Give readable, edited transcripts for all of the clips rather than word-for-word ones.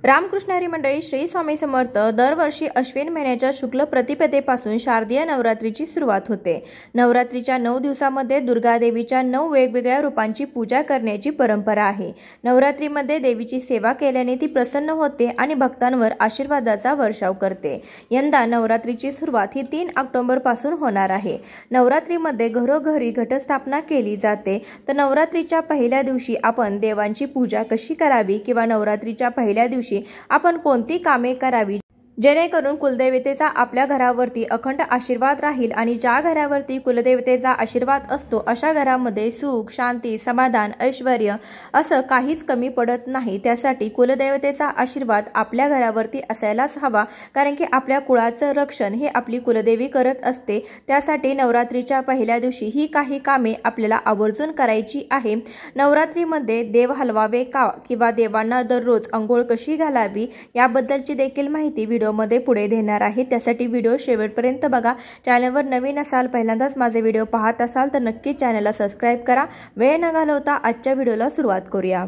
रामकृष्ण हरी मंडळी श्री स्वामी समर्थ दरवर्षी अश्विन महिन्याच्या शुक्ल प्रतिपदेपासून शारदीय नवरात्रीची सुरुवात होते। नवरात्रीच्या 9 दिवसांमध्ये दुर्गा देवीच्या 9 वेगवेगळ्या रूपांची पूजा करण्याची परंपरा आहे। नवरात्रीमध्ये देवीची सेवा केल्याने ती प्रसन्न होते आणि भक्तांवर आशीर्वादाचा वर्षाव करते। यंदा नवरात्रीची सुरुवात ही 3 ऑक्टोबर पासून होणार आहे। नवरात्रीमध्ये घरोघरी घटस्थापना केली जाते। तर नवरात्रीच्या पहिल्या दिवशी आपण देवांची पूजा कशी करावी किंवा नवरात्रीच्या पहिल्या दिवशी आपण कोणती कामे करावी जेणेकरून कुलदेवतेचा आपल्या घरावरती अखंड आशीर्वाद राहील आणि ज्या घरावरती कुलदेवतेचा आशीर्वाद असतो अशा घरामध्ये सुख, शांती, समाधान, ऐश्वर्य असं काहीच कमी पडत नाही। त्यासाठी कुलदेवतेचा आशीर्वाद आपल्या घरावरती असायलाच हवा, कारण की आपल्या कुळाचं रक्षण हे आपली कुलदेवी करत असते। त्यासाठी नवरात्रीच्या पहिल्या दिवशी ही काही कामे आपल्याला आवर्जून करायची आहे। नवरात्रीमध्ये देव हलवावे का किंवा देवांना दररोज अंघोळ कशी घालावी याबद्दलची देखील माहिती मध्ये पुढे देणार आहे। त्यासाठी व्हिडिओ शेवटपर्यंत बघा। चॅनलवर नवीन असाल, पहिल्यांदाच माझे व्हिडिओ पाहत असाल तर नक्कीच चॅनलला सबस्क्राइब करा। वेळ न घालवता आजच्या व्हिडिओला सुरुवात करूया।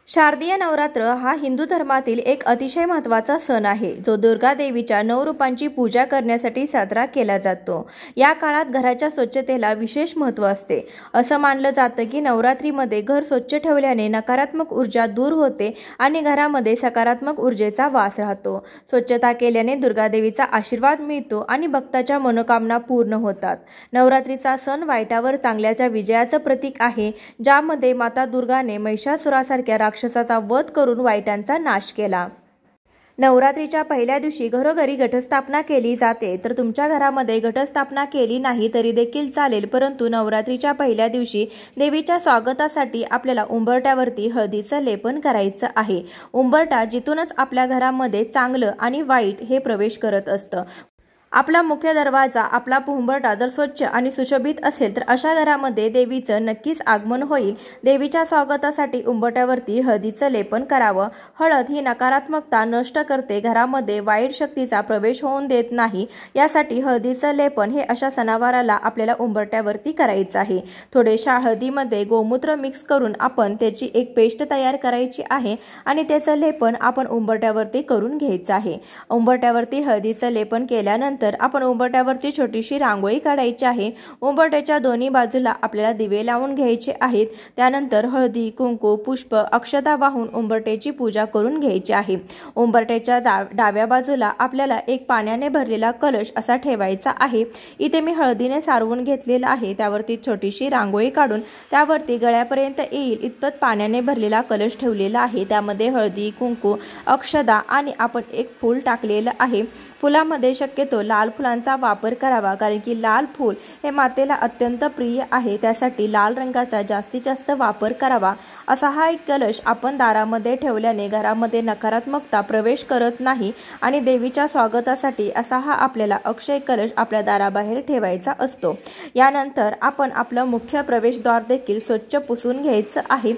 शारदीय नवरात्र हा हिंदू धर्मातील एक अतिशय महत्त्वाचा सण आहे, जो दुर्गा देवीच्या 9 रूपांची पूजा करण्यासाठी साजरा केला जातो। या काळात घराच्या स्वच्छतेला विशेष महत्त्व असते। असं मानलं जातं की नवरात्रीमध्ये घर स्वच्छ ठेवल्याने नकारात्मक ऊर्जा दूर होते आणि घरामध्ये सकारात्मक ऊर्जेचा वास राहतो। स्वच्छता केल्याने दुर्गा देवीचा आशीर्वाद मिळतो आणि भक्ताच्या मनोकामना पूर्ण होतात। नवरात्रीचा सण वाईटावर चांगल्याच्या विजयाचं प्रतीक आहे, ज्यामध्ये माता दुर्गाने महिषासुरासारख्या राक्षसाचा वध करून वाईटांचा नाश केला। नवरात्रीच्या पहिल्या दिवशी घरोघरी घटस्थापना केली जाते। तर तुमच्या घरामध्ये घटस्थापना केली नाही तरी देखील चालेल, परंतु नवरात्रीच्या पहिल्या दिवशी देवीच्या स्वागतासाठी आपल्याला उंबरट्यावरती हळदीचं लेपन करायचं आहे। उंबरटा जिथूनच आपल्या घरामध्ये चांगलं आणि वाईट हे प्रवेश करत असतं। आपला मुख्य दरवाजा, आपला उंबरटा जर स्वच्छ आणि सुशोभित असेल तर अशा घरामध्ये देवीचं नक्कीच आगमन होईल। देवीच्या स्वागतासाठी उंबरट्यावरती हळदीचं लेपन करावं। हळद ही नकारात्मकता नष्ट करते, घरामध्ये वाईट शक्तीचा प्रवेश होऊन देत नाही। यासाठी हळदीचं लेपन हे अशा सणावाराला आपल्याला उंबरट्यावरती करायचं आहे। थोडेशा हळदीमध्ये गोमूत्र मिक्स करून आपण त्याची एक पेस्ट तयार करायची आहे आणि त्याचं लेपन आपण उंबरट्यावरती करून घ्यायचं आहे। उंबरट्यावरती हळदीचं लेपन केल्यानंतर आपण उंबरट्यावरती छोटीशी रांगोळी काढायची आहे। उंबरट्याच्या दोन्ही बाजूला आपल्याला दिवे लावून घ्यायचे आहेत। त्यानंतर हळदी, कुंकू, पुष्प, अक्षता वाहून उंबरट्याची पूजा करून घ्यायची आहे। उंबरट्याच्या डाव्या बाजूला आपल्याला एक पाण्याने भरलेला कलश असा ठेवायचा आहे। इथे मी हळदीने सारवून घेतलेला आहे। त्यावरती छोटीशी रांगोळी काढून त्यावरती गळ्यापर्यंत येईल इतपत पाण्याने भरलेला कलश ठेवलेला आहे। त्यामध्ये हळदी, कुंकू, अक्षता आणि आपण एक फूल टाकलेलं आहे। फुलामध्ये शक्यतो लाल फुलांचा वापर करावा, कारण की लाल फूल हे मातेला अत्यंत प्रिय आहे। त्यासाठी लाल रंगाचा जास्तीत जास्त वापर करावा। असा हा एक कलश आपण दारामध्ये ठेवल्याने घरामध्ये नकारात्मकता प्रवेश करत नाही आणि देवीच्या स्वागतासाठी असा हा आपल्याला अक्षय कलश आपल्या दाराबाहेर ठेवायचा असतो। यानंतर आपण आपलं मुख्य प्रवेशद्वार देखील स्वच्छ पुसून घ्यायचं आहे।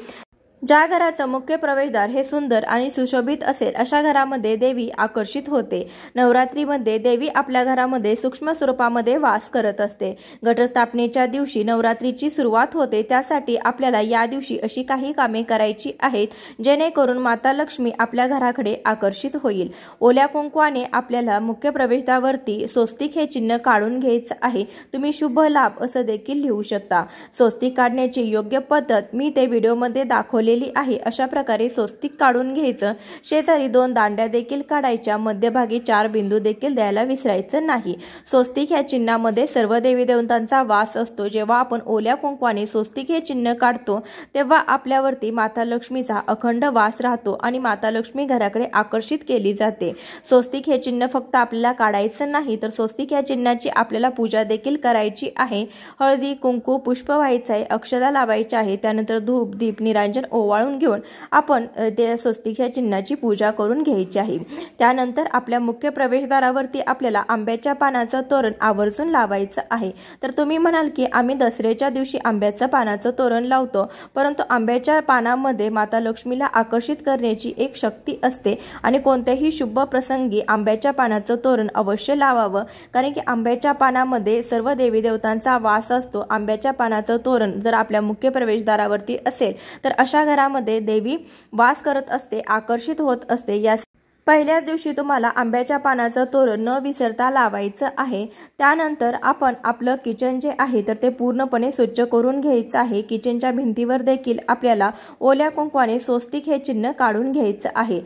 ज्या घराचं मुख्य प्रवेशद्वार हे सुंदर आणि सुशोभित असेल अशा घरामध्ये देवी आकर्षित होते। नवरात्रीमध्ये देवी आपल्या घरामध्ये सूक्ष्म स्वरूपामध्ये वास करत असते। घटस्थापनेच्या दिवशी नवरात्रीची सुरुवात होते। त्यासाठी आपल्याला या दिवशी अशी काही कामे करायची आहेत जेणेकरून माता लक्ष्मी आपल्या घराकडे आकर्षित होईल। ओल्या कुंकवाने आपल्याला मुख्य प्रवेशद्वारावरती स्वस्तिक हे चिन्ह काढून घ्यायचं आहे। तुम्ही शुभ लाभ असं देखील लिहू शकता। स्वस्तिक काढण्याची योग्य पद्धत मी ते व्हिडिओमध्ये दाखवली आहे। अशा प्रकारे स्वस्तिक काढून घ्यायचं। शेजारी 2 दांड्या देखील काढायच्या, मध्यभागी 4 बिंदू देखील द्यायला विसरायचं नाही। स्वस्तिक या चिन्हामध्ये सर्व देवी देवतांचा वास असतो। जेव्हा आपण ओल्या कुंकवाने स्वस्तिक हे चिन्ह काढतो तेव्हा आपल्यावरती माता लक्ष्मीचा अखंड वास राहतो आणि माता लक्ष्मी घराकडे आकर्षित केली जाते। स्वस्तिक हे चिन्ह फक्त आपल्याला काढायचं नाही तर स्वस्तिक या चिन्हाची आपल्याला पूजा देखील करायची आहे। हळदी, कुंकू, पुष्प व्हायचं आहे, अक्षता लावायची आहे। त्यानंतर धूप, दीप, निरांजन ओवाळून घेऊन आपण त्या स्वस्तिक या चिन्हाची पूजा करून घ्यायची आहे। त्यानंतर आपल्या मुख्य प्रवेशद्वारावरती आपल्याला आंब्याच्या पानाचं तोरण आवर्जून लावायचं आहे। तर तुम्ही म्हणाल की आम्ही दसऱ्याच्या दिवशी आंब्याचं पानाचं तोरण लावतो, परंतु आंब्याच्या पानामध्ये माता लक्ष्मीला आकर्षित करण्याची एक शक्ती असते आणि कोणत्याही शुभ प्रसंगी आंब्याच्या पानाचं तोरण अवश्य लावावं, कारण की आंब्याच्या पानामध्ये सर्व देवी देवतांचा वास असतो। आंब्याच्या पानाचं तोरण जर आपल्या मुख्य प्रवेशद्वारावरती असेल तर अशा घरामध्ये देवी वास करत असते, आकर्षित होत असते। या पहिल्याच दिवशी तुम्हाला आंब्याच्या पानाचं तोरण न विसरता लावायचं आहे। त्यानंतर आपण आपलं किचन जे आहे तर ते पूर्णपणे स्वच्छ करून घ्यायचं आहे। किचनच्या भिंतीवर देखील आपल्याला ओल्या कुंकवाने स्वस्तिक हे चिन्ह काढून घ्यायचं आहे।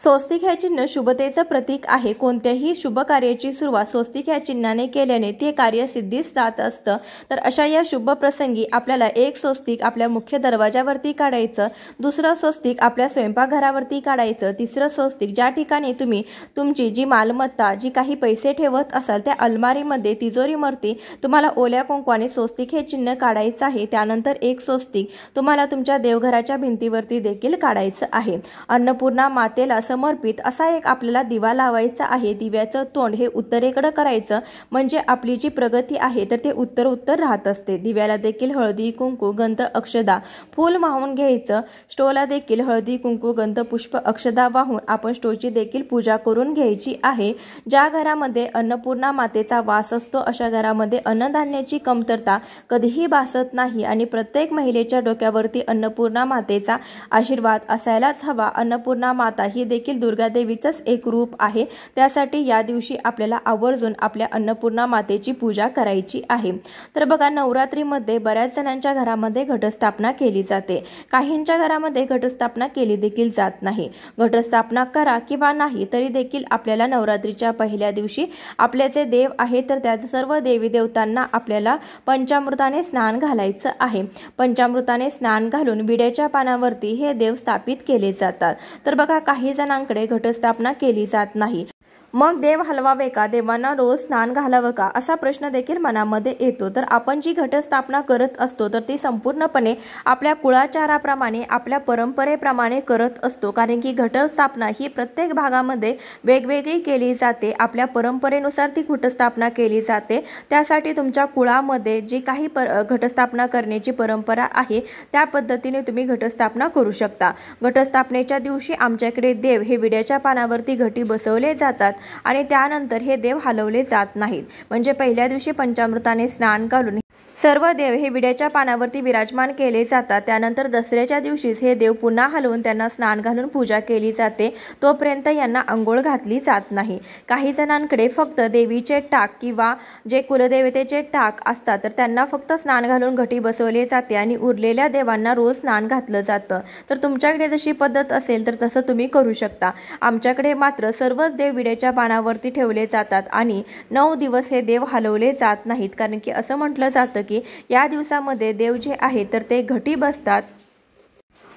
स्वस्तिक हे चिन्ह शुभतेचं प्रतीक आहे। कोणत्याही शुभ कार्याची सुरुवात स्वस्तिक या चिन्हाने केल्याने ते कार्य सिद्धीस जात असतं। तर अशा या शुभ प्रसंगी आपल्याला एक स्वस्तिक आपल्या मुख्य दरवाजावरती काढायचं, दुसरं स्वस्तिक आपल्या स्वयंपाकघरावरती काढायचं, तिसरं स्वस्तिक ज्या ठिकाणी तुम्ही तुमची जी मालमत्ता जी काही पैसे ठेवत असाल त्या अलमारीमध्ये तिजोरीवरती तुम्हाला ओल्या कुंकवाने स्वस्तिक हे चिन्ह काढायचं आहे। त्यानंतर एक स्वस्तिक तुम्हाला तुमच्या देवघराच्या भिंतीवरती देखील काढायचं आहे। अन्नपूर्णा मातेला समर्पित असा एक आपल्याला दिवा लावायचा आहे। दिव्याचं तोंड हे उत्तरेकडे करायचं, म्हणजे आपली जी प्रगती आहे तर ते उत्तर राहत असते। दिव्याला देखील हळदी कुंकू गंध अक्षदा फूल वाहून घ्यायचं। स्टोला देखील हळदी कुंकू गंध पुष्प अक्षदा वाहून आपण स्टोची देखील पूजा करून घ्यायची आहे। ज्या घरामध्ये अन्नपूर्णा मातेचा वास असतो अशा घरामध्ये अन्नधान्याची कमतरता कधीही भासत नाही आणि प्रत्येक महिलेच्या डोक्यावरती अन्नपूर्णा मातेचा आशीर्वाद असायलाच हवा। अन्नपूर्णा माता ही देखील दुर्गा देवीचंच एक रूप आहे। त्यासाठी या दिवशी आपल्याला आवर्जून आपल्या अन्नपूर्णा मातेची पूजा करायची आहे। तर बघा, नवरात्रीमध्ये बऱ्याच जणांच्या घरामध्ये घटस्थापना केली जाते, काहींच्या घरामध्ये घटस्थापना केली देखील जात नाही। घटस्थापना करा किंवा नाही तरी देखील आपल्याला नवरात्रीच्या पहिल्या दिवशी आपले जे देव आहे तर त्या सर्व देवी देवतांना आपल्याला पंचामृताने स्नान घालायचं आहे। पंचामृताने स्नान घालून विड्याच्या पानावरती हे देव स्थापित केले जातात। तर बघा, काही जणांकडे घटस्थापना केली जात नाही, मग देव हलवावे का, देवांना रोज स्नान घालावं का असा प्रश्न देखील मनामध्ये येतो। तर आपण जी घटस्थापना करत असतो तर ती संपूर्णपणे आपल्या कुळाचाराप्रमाणे आपल्या परंपरेप्रमाणे करत असतो, कारण की घटस्थापना ही प्रत्येक भागामध्ये वेगवेगळी केली जाते। आपल्या परंपरेनुसार ती घटस्थापना केली जाते। त्यासाठी तुमच्या कुळामध्ये जी काही घटस्थापना करण्याची परंपरा आहे त्या पद्धतीने तुम्ही घटस्थापना करू शकता। घटस्थापनेच्या दिवशी आमच्याकडे देव हे विड्याच्या पानावरती घटी बसवले जातात आणि त्यानंतर हे देव हलवले जात नाहीत। म्हणजे पहिल्या दिवशी पंचामृताने स्नान घालून सर्व देव हे विड्याच्या पानावरती विराजमान केले जातात। त्यानंतर दसऱ्याच्या दिवशीच हे देव पुन्हा हलवून त्यांना स्नान घालून पूजा केली जाते, तोपर्यंत यांना अंघोळ घातली जात नाही। काही जणांकडे फक्त देवीचे टाक किंवा जे कुलदेवतेचे टाक असतात तर त्यांना फक्त स्नान घालून घटी बसवले जाते आणि उरलेल्या देवांना रोज स्नान घातलं जातं। तर तुमच्याकडे जशी पद्धत असेल तर तसं तुम्ही करू शकता। आमच्याकडे मात्र सर्वच देव विड्याच्या पानावरती ठेवले जातात आणि 9 दिवस हे देव हलवले जात नाहीत, कारण की असं म्हटलं जातं की या दिवसामध्ये देव जे आहे तर ते घटी बसतात।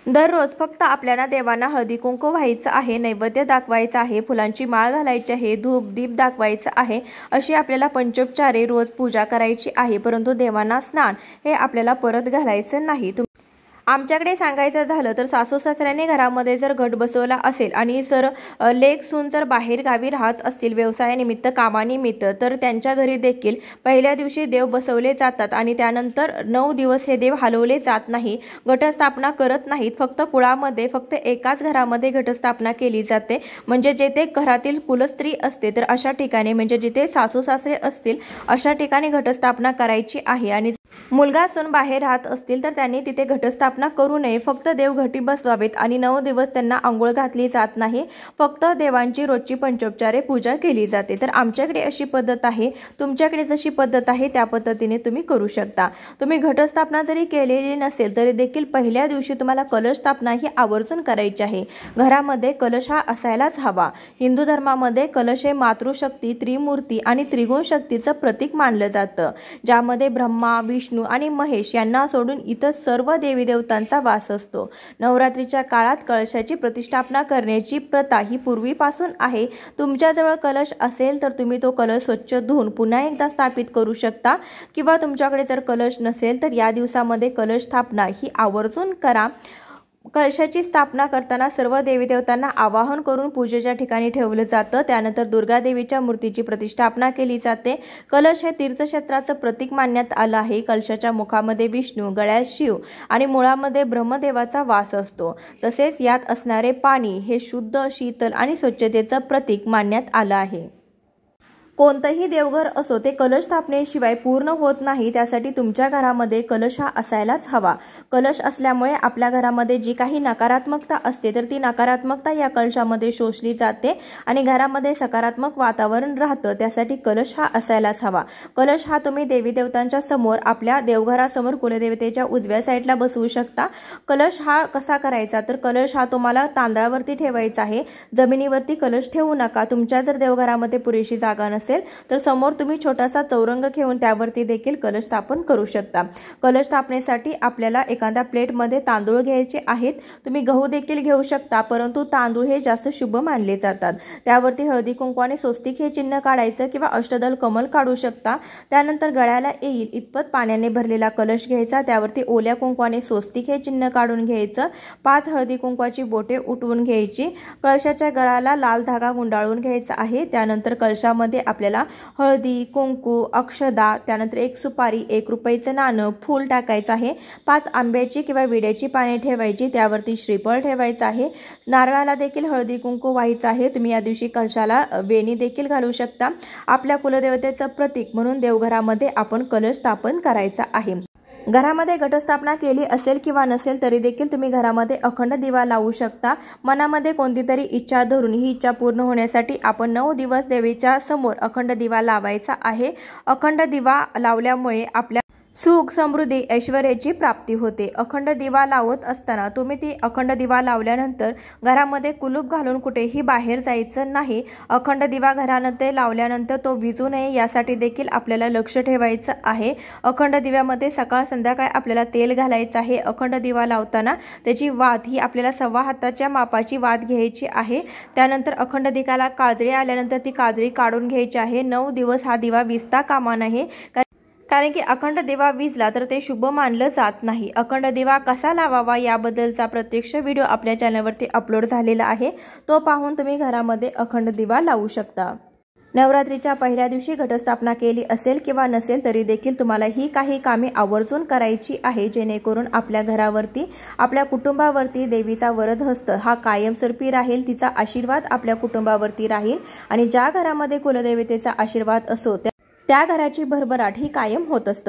दररोज फक्त आपल्याला देवांना हळदी कुंकू व्हायचं आहे, नैवेद्य दाखवायचं आहे, फुलांची माळ घालायची आहे, धूप दीप दाखवायचं आहे, अशी आपल्याला पंचोपचारे रोज पूजा करायची आहे। परंतु देवांना स्नान हे आपल्याला परत घालायचं नाही। आमच्याकडे सांगायचं झालं तर सासू सासऱ्याने घरामध्ये जर घट बसवला असेल आणि जर लेक सून जर बाहेर गावी राहत असतील व्यवसायानिमित्त कामानिमित्त तर त्यांच्या घरी देखील पहिल्या दिवशी देव बसवले जातात आणि त्यानंतर 9 दिवस हे देव हलवले जात नाही, घटस्थापना करत नाहीत। फक्त कुळामध्ये फक्त एकाच घरामध्ये घटस्थापना केली जाते, म्हणजे जेथे घरातील कुलस्त्री असते तर अशा ठिकाणी, म्हणजे जिथे सासू सासरे असतील अशा ठिकाणी घटस्थापना करायची आहे। आणि मुलगा सून बाहेर राहत असतील तर त्यांनी तिथे घटस्थापना करू नये, फक्त देव घटी बसवावेत आणि 9 दिवस त्यांना आंघोळ घातली जात नाही, फक्त देवांची रोजची पंचोपचारे पूजा केली जाते। तर आमच्याकडे अशी पद्धत आहे, तुमच्याकडे जशी पद्धत आहे त्या पद्धतीने तुम्ही करू शकता। तुम्ही घटस्थापना जरी केलेली नसेल तरी देखील पहिल्या दिवशी तुम्हाला कलश स्थापना ही आवर्जून करायची आहे। घरामध्ये कलश हा असायलाच हवा। हिंदू धर्मामध्ये कलश हे मातृशक्ती, त्रिमूर्ती आणि त्रिगुण शक्तीचं प्रतीक मानलं जातं, ज्यामध्ये ब्रह्मा विष्णू आणि महेश यांना सोडून इतर सर्व देवी देवतांचा वास असतो। नवरात्रीच्या काळात कलशाची प्रतिष्ठापना करण्याची प्रथा ही पूर्वीपासून आहे। तुमच्याजवळ कलश असेल तर तुम्ही तो कलश स्वच्छ धुवून पुन्हा एकदा स्थापित करू शकता, किंवा तुमच्याकडे जर कलश नसेल तर या दिवसामध्ये कलश स्थापना ही आवर्जून करा। कलशाची स्थापना करताना सर्व देवी देवतांना आवाहन करून पूजेच्या ठिकाणी ठेवलं जातं। त्यानंतर दुर्गा देवीच्या मूर्तीची प्रतिष्ठापना केली जाते। कलश हे तीर्थक्षेत्राचं प्रतीक मानण्यात आलं आहे। कलशाच्या मुखामध्ये विष्णू, गळ्यात शिव आणि मुळामध्ये ब्रह्मदेवाचा वास असतो। तसेच यात असणारे पाणी हे शुद्ध, शीतल आणि स्वच्छतेचं प्रतीक मानण्यात आलं आहे। कोणतंही देवघर असो ते कलश स्थापनेशिवाय पूर्ण होत नाही। त्यासाठी तुमच्या घरामध्ये कलश हा असायलाच हवा। कलश असल्यामुळे आपल्या घरामध्ये जी काही नकारात्मकता असते तर ती नकारात्मकता या कलशामध्ये शोषली जाते आणि घरामध्ये सकारात्मक वातावरण राहतं। त्यासाठी कलश हा असायलाच हवा। कलश हा तुम्ही देवी देवतांच्या समोर आपल्या देवघरासमोर कुलदेवतेच्या उजव्या साईडला बसवू शकता। कलश हा कसा करायचा तर कलश हा तुम्हाला तांदळावरती ठेवायचा आहे, जमिनीवरती कलश ठेवू नका। तुमच्या जर देवघरामध्ये पुरेशी जागा नसेल तर समोर तुम्ही छोटासा चौरंग घेऊन त्यावरती देखील कलश स्थापन करू शकता। कलश स्थापनेसाठी आपल्याला एखाद्या प्लेटमध्ये तांदूळ घ्यायचे आहेत, तुम्ही गहू देखील घेऊ शकता, परंतु तांदूळ हे जास्त शुभ मानले जातात। त्यावरती हळदी कुंकवाने स्वस्तिक हे चिन्ह काढायचं किंवा अष्टदल कमल काढू शकता। त्यानंतर गळ्याला येईल इतपत पाण्याने भरलेला कलश घ्यायचा, त्यावरती ओल्या कुंकवाने स्वस्तिक हे चिन्ह काढून घ्यायचं। 5 हळदी कुंकवाची बोटे उठवून घ्यायची, कळशाच्या गळाला लाल धागा गुंडाळून घ्यायचा आहे। त्यानंतर कलशामध्ये आपल्याला हळदी कुंकू अक्षदा, त्यानंतर 1 सुपारी, 1 रुपयाचं नाणं, फूल टाकायचं आहे। 5 आंब्याची किंवा विड्याची पाने ठेवायची, त्यावरती श्रीफळ ठेवायचं आहे। नारळाला देखील हळदी कुंकू व्हायचं आहे। तुम्ही या दिवशी कलशाला वेणी देखील घालू शकता। आपल्या कुलदेवतेचं प्रतीक म्हणून देवघरामध्ये आपण कलश स्थापन करायचा आहे। घरामध्ये घटस्थापना केली असेल किंवा नसेल तरी देखील तुम्ही घरामध्ये अखंड दिवा लावू शकता। मनामध्ये कोणती तरी इच्छा धरून ही इच्छा पूर्ण होण्यासाठी आपण 9 दिवस देवीच्या समोर अखंड दिवा लावायचा आहे। अखंड दिवा लावल्यामुळे आपल्या सुख समृद्धी ऐश्वर्याची प्राप्ती होते। अखंड दिवा लावत असताना तुम्ही ती अखंड दिवा लावल्यानंतर घरामध्ये कुलूप घालून कुठेही बाहेर जायचं नाही। अखंड दिवा घरामध्ये लावल्यानंतर तो विझू नये यासाठी देखील आपल्याला लक्ष ठेवायचं आहे। अखंड दिव्यामध्ये सकाळ संध्याकाळ आपल्याला तेल घालायचं आहे। अखंड दिवा लावताना त्याची वात ही आपल्याला 1.25 हाताच्या मापाची वात घ्यायची आहे। त्यानंतर अखंड दिव्याला काजळी आल्यानंतर ती काजळी काढून घ्यायची आहे। 9 दिवस हा दिवा विझता कामा नये, कारण की अखंड दिवा विझला तर ते शुभ मानलं जात नाही। अखंड दिवा कसा लावावा याबद्दलचा प्रत्यक्ष व्हिडिओ आपल्या चॅनलवरती अपलोड झालेला आहे, तो पाहून तुम्ही घरामध्ये अखंड दिवा लावू शकता। नवरात्रीच्या पहिल्या दिवशी घटस्थापना केली असेल किंवा नसेल तरी देखील तुम्हाला ही काही कामे आवर्जून करायची आहे, जेणेकरून आपल्या घरावरती आपल्या कुटुंबावरती देवीचा वरदहस्त हा कायमस्वरूपी राहील, तिचा आशीर्वाद आपल्या कुटुंबावरती राहील आणि ज्या घरामध्ये कुलदेवतेचा आशीर्वाद असो त्या घराची भरभराट ही कायम होत असते।